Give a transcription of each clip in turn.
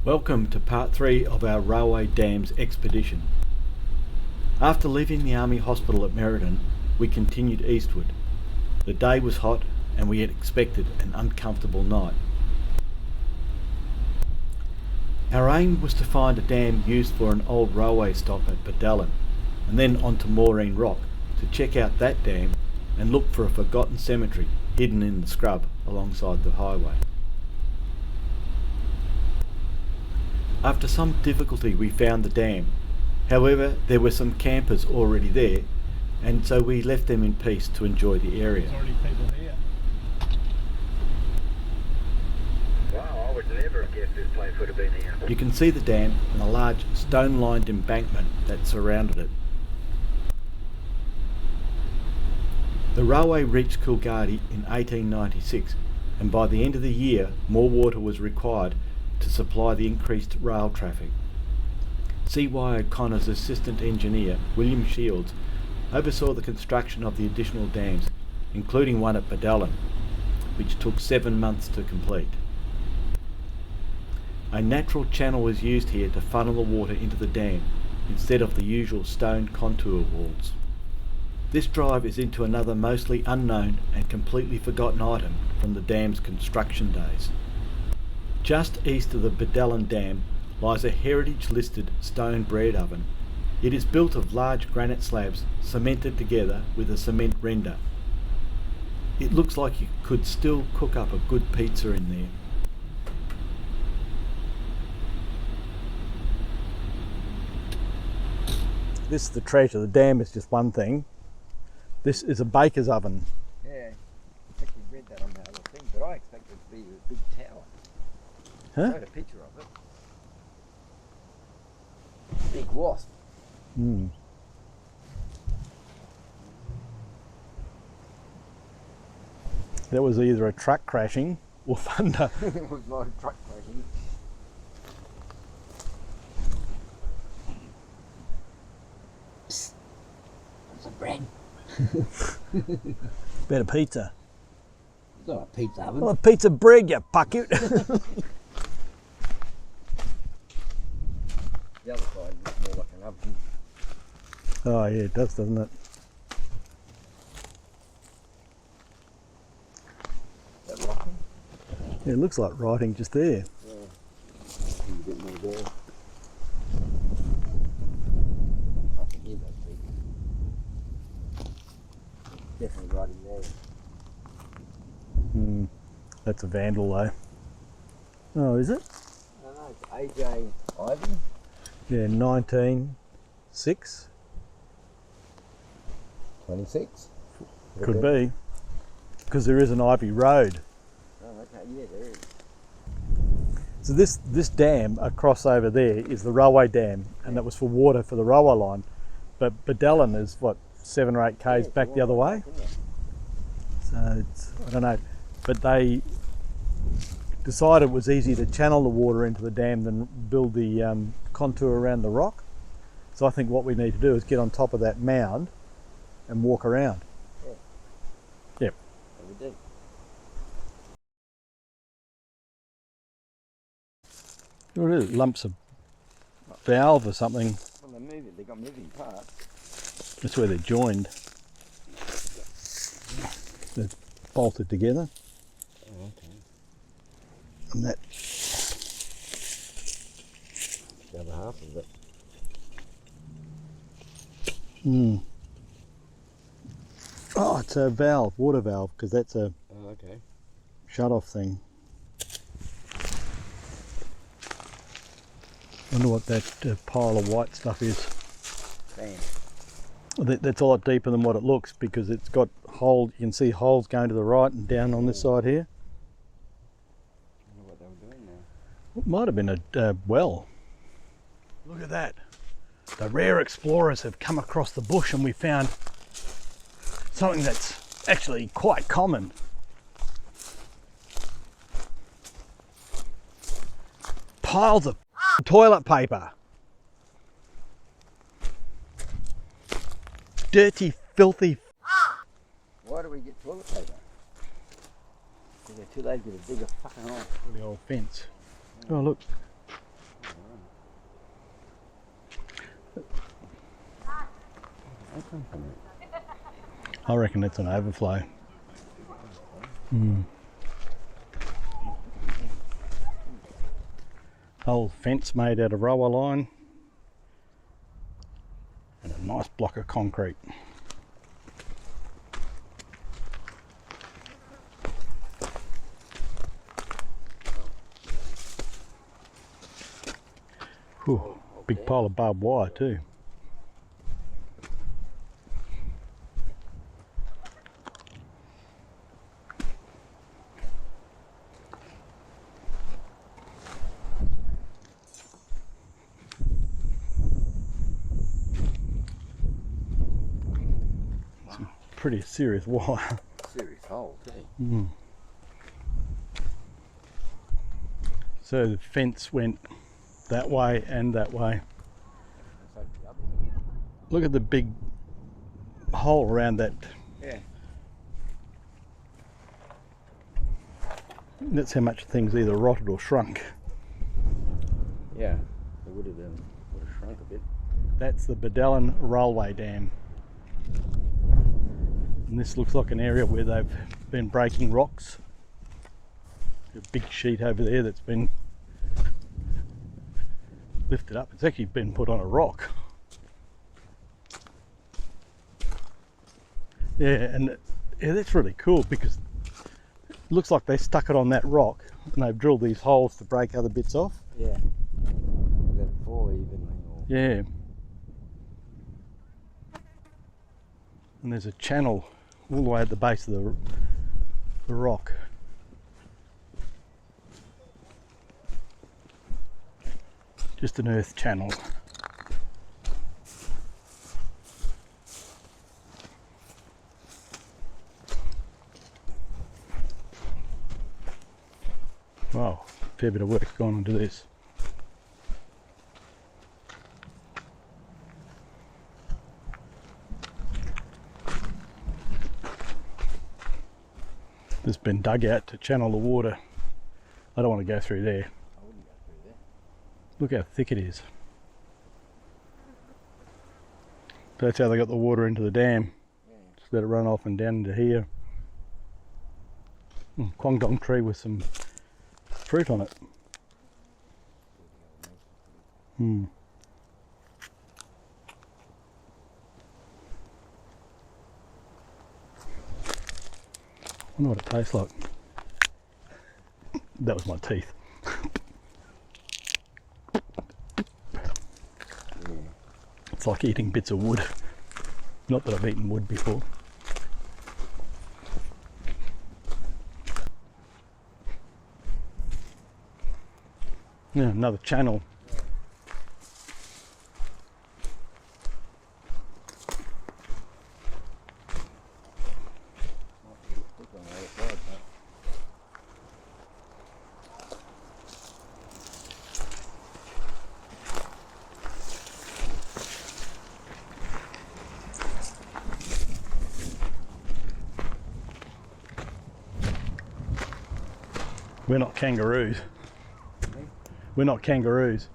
Welcome to part 3 of our railway dams expedition. After leaving the Army Hospital at Merredin, we continued eastward. The day was hot and we had expected an uncomfortable night. Our aim was to find a dam used for an old railway stop at Badallan, and then on to Maureen Rock to check out that dam and look for a forgotten cemetery hidden in the scrub alongside the highway. After some difficulty we found the dam. However, there were some campers already there, and so we left them in peace to enjoy the area. There's already people here. Wow, I would never have guessed this place would have been here. You can see the dam and a large stone-lined embankment that surrounded it. The railway reached Coolgardie in 1896, and by the end of the year more water was required to supply the increased rail traffic. C.Y. O'Connor's assistant engineer, William Shields, oversaw the construction of the additional dams, including one at Badallan, which took 7 months to complete. A natural channel was used here to funnel the water into the dam, instead of the usual stone contour walls. This drive is into another mostly unknown and completely forgotten item from the dam's construction days. Just east of the Badallan Dam lies a heritage-listed stone bread oven. It is built of large granite slabs cemented together with a cement render. It looks like you could still cook up a good pizza in there. This is the treasure. The dam is just one thing. This is a baker's oven. Yeah, I actually read that on that other thing, but I expected it to be a big tower. I Huh? had a picture of it. Big wasp. Mm. That was either a truck crashing or thunder. It was like a truck crashing. Psst. That's a bread. Better pizza. It's not a pizza oven. Oh, pizza bread, you bucket. The other side looks more like an oven. Oh yeah, it does, doesn't it? Is that rocking? Yeah, it looks like writing just there. Yeah. A bit more there. I can hear that big. Definitely right in there. Hmm. That's a vandal though. Oh, is it? I don't know, it's AJ Ivy. Yeah, 1906. 26. Could be. Because there is an Ivy Road. Oh, okay, yeah, there is. So this dam across over there is the railway dam, and that was for water for the railway line. But Badallan is what, 7 or 8 k's back the other way. So it's, I don't know, but they decided it was easier to channel the water into the dam than build the contour around the rock. So I think what we need to do is get on top of that mound and walk around. Yeah. Yep. Yeah, we do. What is it? Lumps of valve or something. Well, they move it. They got moving parts. That's where they're joined. They're bolted together. Oh, okay. And that, The other half of it. oh, it's a valve, water valve, because that's a Oh, okay. shut-off thing. Wonder what that pile of white stuff is. Sand. That's a lot deeper than what it looks, because it's got holes. You can see holes going to the right and down on this side here. I wonder what they were doing there. It might have been a well. Look at that. The rare explorers have come across the bush and we found something that's actually quite common. Piles of toilet paper. Dirty, filthy. Why do we get toilet paper? Because they're too lazy to dig a fucking hole. The old fence. Oh look, That come from it? I reckon it's an overflow. Whole fence made out of roller line and a nice block of concrete. Whew, big pile of barbed wire too. Some pretty serious wire. Serious hole too. So the fence went that way and that way. Let's open the other one. Look at the big hole around that. Yeah. That's how much things either rotted or shrunk. Yeah. It would have shrunk a bit. That's the Bedellin Railway Dam. And this looks like an area where they've been breaking rocks. A big sheet over there that's been lifted up. It's actually been put on a rock. Yeah, and yeah, that's really cool because it looks like they stuck it on that rock and they've drilled these holes to break other bits off. Yeah. Let it fall evenly. Or... Yeah. And there's a channel all the way at the base of the rock. Just an earth channel. Wow, fair bit of work's gone into this. This has been dug out to channel the water. I don't want to go through there. I wouldn't go through there. Look how thick it is. That's how they got the water into the dam. Yeah. Just let it run off and down into here. Kwangdong tree with some fruit on it. I wonder what it tastes like. That was my teeth. It's like eating bits of wood. Not that I've eaten wood before. Yeah, another channel. We're not kangaroos. We're not kangaroos.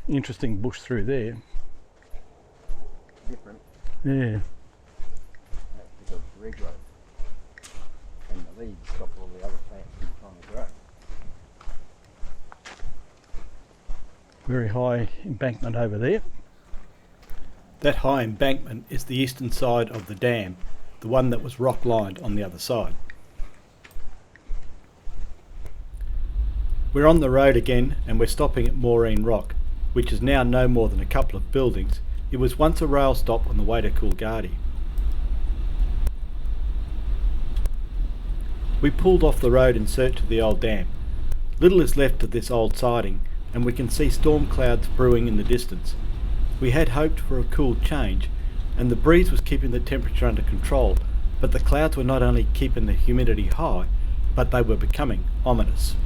Interesting bush through there. Different. Yeah. That's because of regrowth. And the leaves stop all the other plants from trying to grow. Very high embankment over there. That high embankment is the eastern side of the dam, the one that was rock lined on the other side. We're on the road again and we're stopping at Maureen Rock, which is now no more than a couple of buildings. It was once a rail stop on the way to Coolgardie. We pulled off the road in search of the old dam. Little is left of this old siding, and we can see storm clouds brewing in the distance. We had hoped for a cool change, and the breeze was keeping the temperature under control, but the clouds were not only keeping the humidity high, but they were becoming ominous.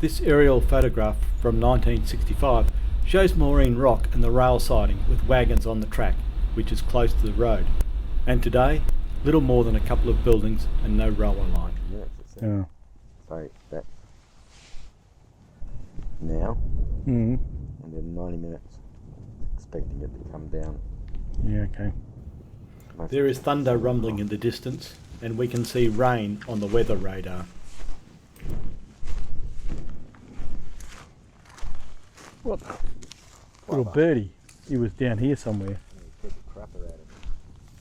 This aerial photograph from 1965 shows Maureen Rock and the rail siding with wagons on the track, which is close to the road, and today, little more than a couple of buildings and no railway line. Yes, it's Yeah. So that's now, Mm. and then 90 minutes, expecting it to come down. Yeah, okay. There is thunder rumbling in the distance, and we can see rain on the weather radar. What the? Little birdie. He was down here somewhere. Get the crapper out of it.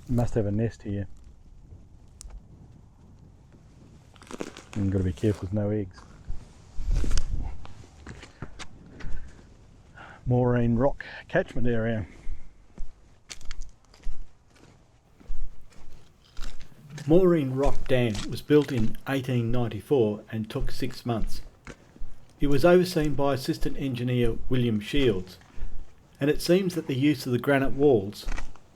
He must have a nest here. And got to be careful with no eggs. Moraine Rock catchment area. Moraine Rock Dam was built in 1894 and took 6 months. It was overseen by Assistant Engineer William Shields, and it seems that the use of the granite walls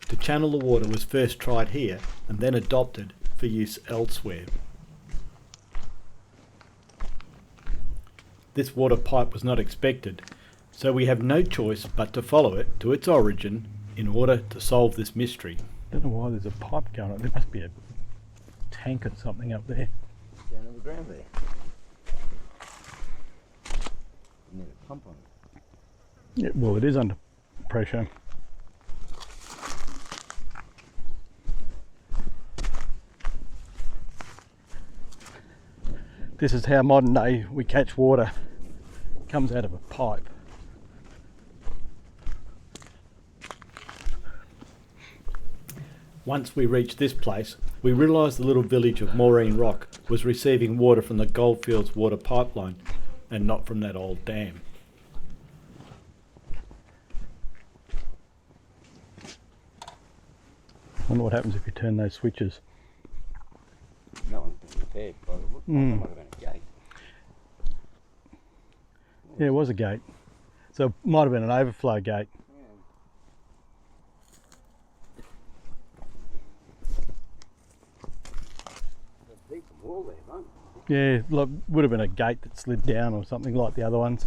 to channel the water was first tried here and then adopted for use elsewhere. This water pipe was not expected, so we have no choice but to follow it to its origin in order to solve this mystery. Don't know why there's a pipe going on. There must be a tank or something up there. Down on the ground there. You need a pump on it. Yeah, well, it is under pressure. This is how modern day we catch water. It comes out of a pipe. Once we reached this place, we realised the little village of Moraine Rock was receiving water from the Goldfields water pipeline and not from that old dam. I wonder what happens if you turn those switches. No one's been repaired by the look. Mm. That might have been a gate. Yeah, it was a gate. So it might have been an overflow gate. Deep wall there, mate. Yeah, look, would have been a gate that slid down or something like the other ones.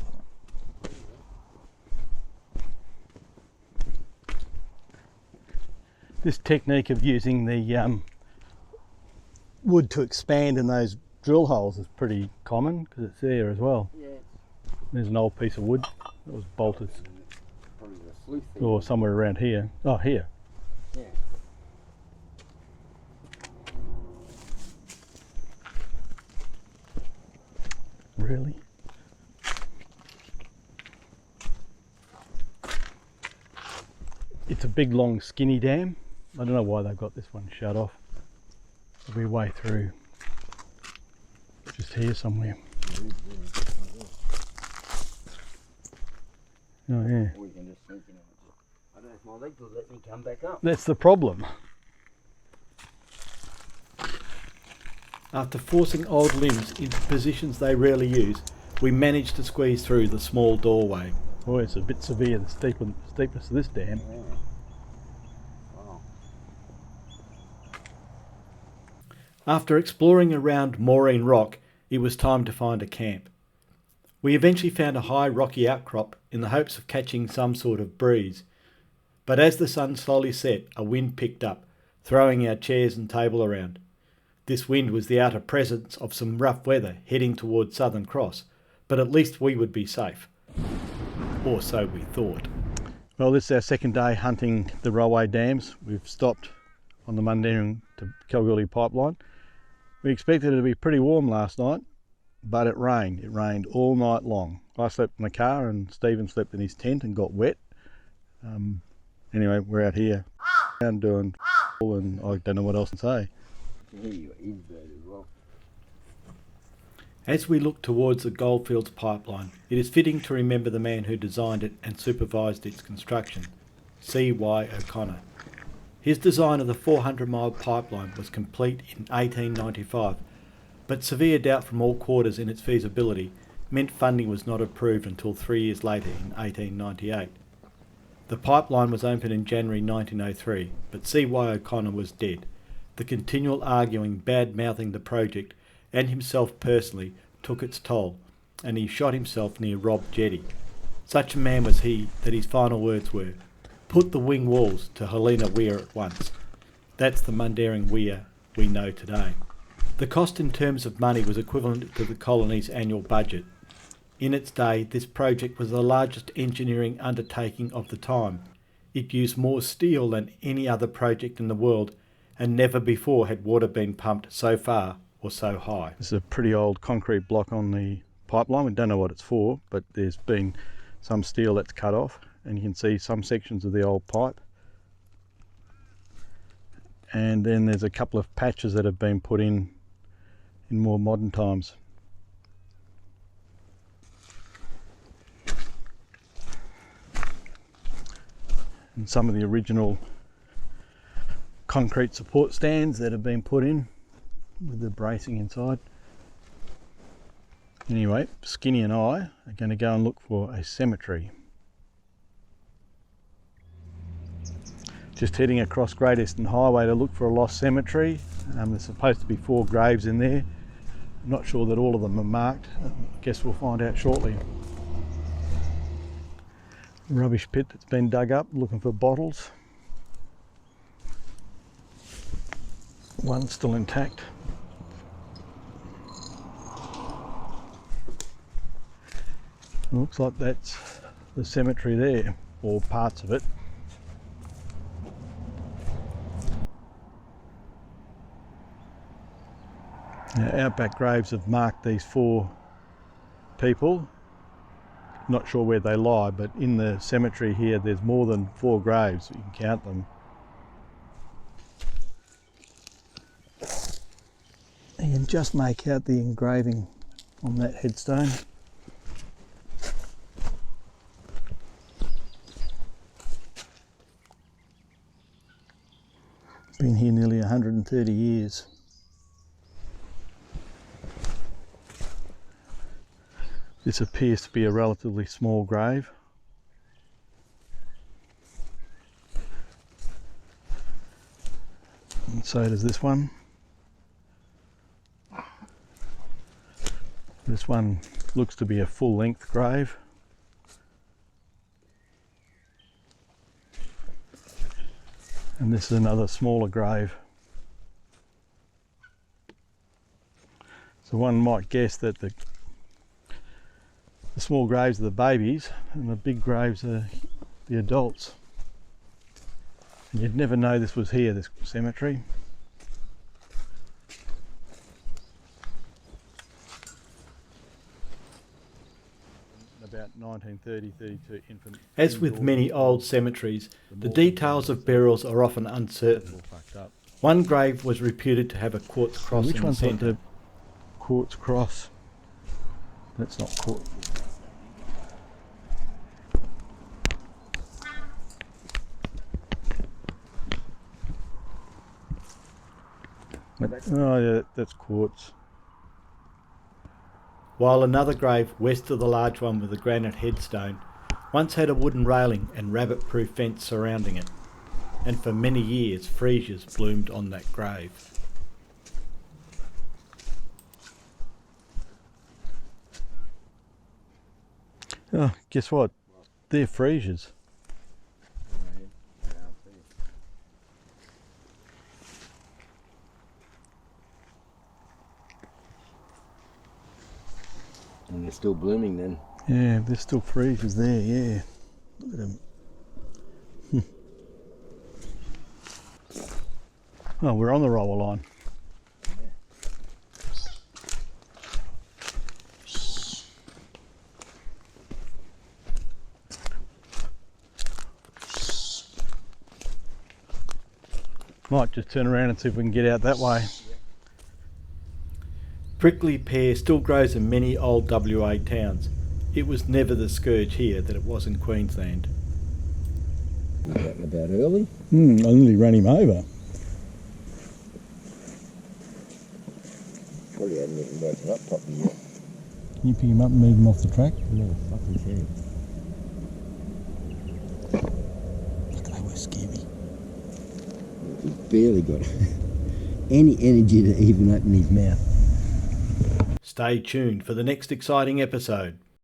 This technique of using the wood to expand in those drill holes is pretty common because it's there as well. Yeah, There's an old piece of wood that was bolted, probably the sleuth thing. or somewhere around here. Oh, here. Yeah. Really? It's a big, long, skinny dam. I don't know why they've got this one shut off. It'll be way through. Just here somewhere. Oh yeah. Or you can just sneak in on it. I don't know if my legs will let me come back up. That's the problem. After forcing old limbs into positions they rarely use, we managed to squeeze through the small doorway. Oh, it's a bit severe, the steepness of this dam. Yeah. Wow. After exploring around Moraine Rock, it was time to find a camp. We eventually found a high rocky outcrop in the hopes of catching some sort of breeze. But as the sun slowly set, a wind picked up, throwing our chairs and table around. This wind was the outer presence of some rough weather heading towards Southern Cross, but at least we would be safe. Or so we thought. Well, this is our second day hunting the railway dams. We've stopped on the Mundaring to Kalgoorlie pipeline. We expected it to be pretty warm last night, but it rained. It rained all night long. I slept in the car and Stephen slept in his tent and got wet. Anyway, we're out here and doing and I don't know what else to say. I can hear your ears bird as well. As we look towards the Goldfields pipeline, it is fitting to remember the man who designed it and supervised its construction, C.Y. O'Connor. His design of the 400-mile pipeline was complete in 1895, but severe doubt from all quarters in its feasibility meant funding was not approved until 3 years later in 1898. The pipeline was opened in January 1903, but C.Y. O'Connor was dead. The continual arguing, bad-mouthing the project and himself personally took its toll, and he shot himself near Robb Jetty. Such a man was he that his final words were, Put the wing walls to Helena Weir at once. That's the Mundaring Weir we know today. The cost in terms of money was equivalent to the colony's annual budget. In its day, this project was the largest engineering undertaking of the time. It used more steel than any other project in the world, and never before had water been pumped so far or so high. This is a pretty old concrete block on the pipeline. We don't know what it's for, but there's been some steel that's cut off, and you can see some sections of the old pipe. And then there's a couple of patches that have been put in more modern times. And some of the original concrete support stands that have been put in with the bracing inside. Anyway, Skinny and I are going to go and look for a cemetery. Just heading across Great Eastern Highway to look for a lost cemetery. There's supposed to be 4 graves in there. I'm not sure that all of them are marked. I guess we'll find out shortly. Rubbish pit that's been dug up looking for bottles. One's still intact. Looks like that's the cemetery there, or parts of it. Now, outback graves have marked these 4 people. Not sure where they lie, but in the cemetery here there's more than 4 graves. You can count them. You can just make out the engraving on that headstone. Been here nearly 130 years. This appears to be a relatively small grave. And so does this one. This one looks to be a full-length grave. And this is another smaller grave. So one might guess that the small graves are the babies and the big graves are the adults. And you'd never know this was here, this cemetery. About 1930-32 infant. As with many old cemeteries, the details of burials are often uncertain. One grave was reputed to have a quartz cross Which in the one's got centre. the quartz cross? That's not quartz. Oh yeah, that's quartz. While another grave west of the large one with a granite headstone once had a wooden railing and rabbit-proof fence surrounding it, and for many years freesias bloomed on that grave. Oh, guess what? They're freesias. And they're still blooming then. Yeah, there's still freesias there, yeah. Look at them. Oh, we're on the roller line. Might just turn around and see if we can get out that way. Prickly pear still grows in many old WA towns. It was never the scourge here that it was in Queensland. About early. I nearly ran him over. Probably hadn't even woken up properly yet. Can you pick him up and move him off the track? No, fuck his head. Look, they were scary. He's barely got any energy to even open his mouth. Stay tuned for the next exciting episode.